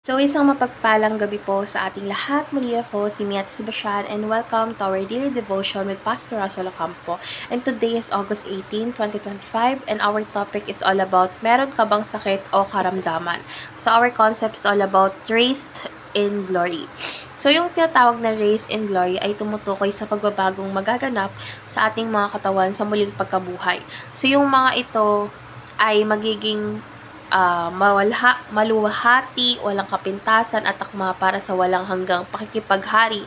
So, isang mapagpalang gabi po sa ating lahat. Muli ako si Miat Sebastian and welcome to our daily devotion with Pastor Russell Ocampo. And today is August 18, 2025 and our topic is all about meron ka bang sakit o karamdaman. So, our concept is all about raised in glory. So, yung tinatawag na raised in glory ay tumutukoy sa pagbabagong magaganap sa ating mga katawan sa muling pagkabuhay. So, yung mga ito ay magiging maluwahati, walang kapintasan at akma para sa walang hanggang pakikipaghari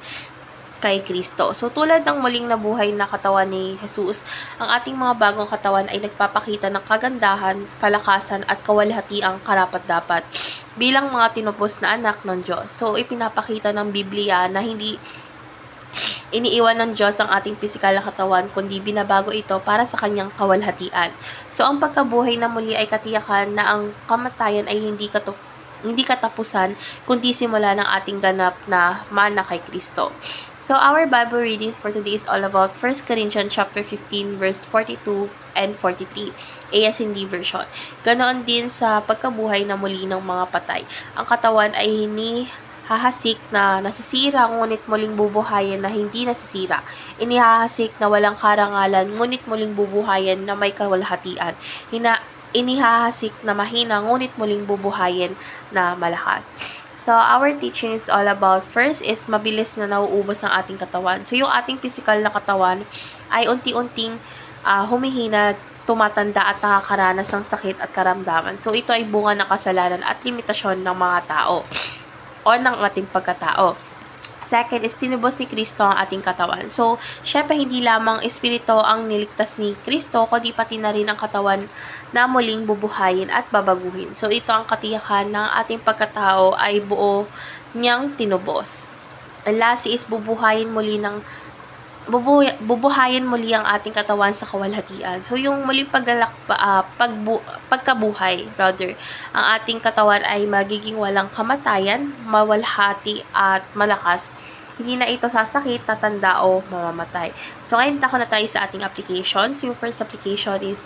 kay Kristo. So, tulad ng muling nabuhay na katawan ni Jesus, ang ating mga bagong katawan ay nagpapakita ng kagandahan, kalakasan at kawalhatiang karapat-dapat bilang mga tinupos na anak ng Diyos. So, ipinapakita ng Biblia na hindi iniiwan ng Diyos ang ating pisikal na katawan, kundi binabago ito para sa kanyang kawalhatian. So, ang pagkabuhay na muli ay katiyakan na ang kamatayan ay hindi katapusan, kundi simula ng ating ganap na mana kay Kristo. So, our Bible readings for today is all about 1 Corinthians chapter 15, verse 42 and 43, ASND version. Ganoon din sa pagkabuhay na muli ng mga patay. Ang katawan ay hahasik na nasisira, ngunit muling bubuhayan na hindi nasisira. Inihahasik na walang karangalan, ngunit muling bubuhayan na may kawalhatian. Inihahasik na mahina, ngunit muling bubuhayan na malakas. So, our teaching is all about, first is mabilis na nauubos ang ating katawan. So, yung ating physical na katawan ay unti-unting humihina, tumatanda at nakakaranas ng sakit at karamdaman. So, ito ay bunga ng kasalanan at limitasyon ng mga tao o ng ating pagkatao. Second is tinubos ni Kristo ang ating katawan. So, syempre hindi lamang espiritu ang niligtas ni Kristo, kundi pati na rin ang katawan na muling bubuhayin at babaguhin. So, ito ang katiyakan ng ating pagkatao ay buo niyang tinubos. And last is bubuhayin muli ang ating katawan sa kawalhatian. So, yung muling pagkabuhay, ang ating katawan ay magiging walang kamatayan, mawalhati at malakas. Hindi na ito sasakit, tatanda o mamamatay. So, ngayon na tayo sa ating applications. Yung first application is,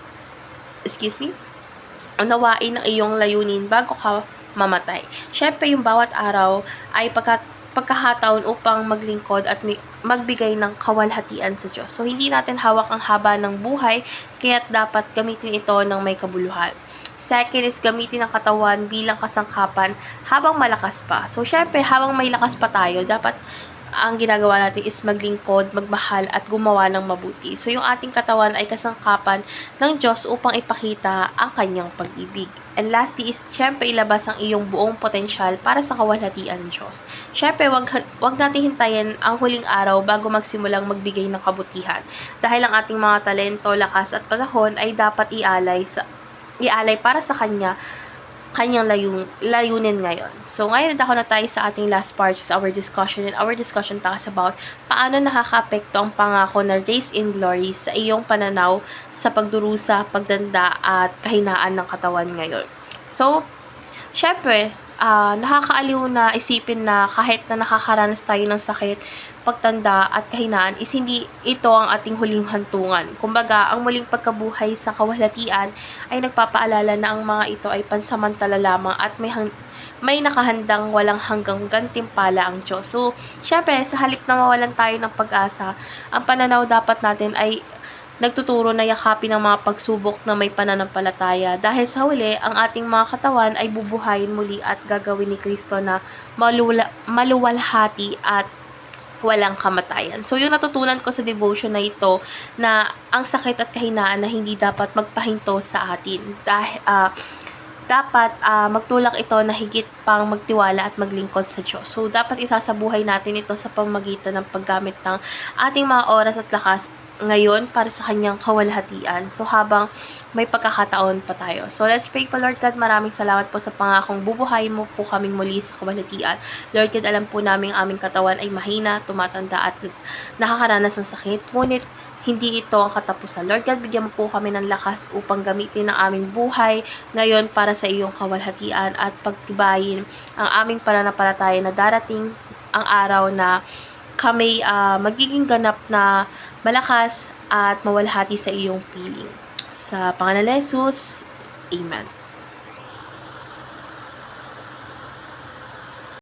unawain ang iyong layunin bago ka mamatay. Syempre, yung bawat araw ay pagkakataon upang maglingkod at magbigay ng kawalhatian sa Diyos. So, hindi natin hawak ang haba ng buhay, kaya't dapat gamitin ito ng may kabuluhan. Second is gamitin ang katawan bilang kasangkapan habang malakas pa. So, syempre, habang may lakas pa tayo, dapat ang ginagawa natin is maglingkod, magmahal, at gumawa ng mabuti. So, yung ating katawan ay kasangkapan ng Diyos upang ipakita ang kanyang pag-ibig. And lastly is, syempre, ilabas ang iyong buong potensyal para sa kawalhatian ng Diyos. Syempre, wag natin hintayin ang huling araw bago magsimulang magbigay ng kabutihan. Dahil ang ating mga talento, lakas, at panahon ay dapat ialay para sa kanyang layunin ngayon. So, ngayon na tayo sa ating last part sa our discussion. And our discussion talks about paano nakaka-apekto ang pangako na raised in glory sa iyong pananaw sa pagdurusa, pagdanda, at kahinaan ng katawan ngayon. So, syempre, nakakaaliw na isipin na kahit na nakakaranas tayo ng sakit, pagtanda at kahinaan is hindi ito ang ating huling hantungan. Kumbaga, ang muling pagkabuhay sa kawalhatian ay nagpapaalala na ang mga ito ay pansamantala lamang at may nakahandang walang hanggang gantimpala ang Diyos. So, syempre, sa halip na mawalan tayo ng pag-asa, ang pananaw dapat natin ay nagtuturo na yakapin ang mga pagsubok na may pananampalataya dahil sa huli, ang ating mga katawan ay bubuhayin muli at gagawin ni Kristo na maluwalhati at walang kamatayan. So, yung natutunan ko sa devotion na ito, na ang sakit at kahinaan na hindi dapat magpahinto sa atin. Dahil, dapat magtulak ito na higit pang magtiwala at maglingkod sa Diyos. So, dapat isasabuhay natin ito sa pamamagitan ng paggamit ng ating mga oras at lakas ngayon para sa kanyang kawalhatian. So, habang may pagkakataon pa tayo. So, let's pray po, Lord God. Maraming salamat po sa pangakong bubuhayin mo po kaming muli sa kawalhatian. Lord God, alam po namin aming katawan ay mahina, tumatanda at nakakaranas ng sakit. Ngunit, hindi ito ang katapusan. Lord God, bigyan mo po kami ng lakas upang gamitin ang aming buhay ngayon para sa iyong kawalhatian at pagtibayin ang aming pananampalataya na darating ang araw na kami magiging ganap na malakas at mawalhati sa iyong piling. Sa pangalan ni Jesus, Amen.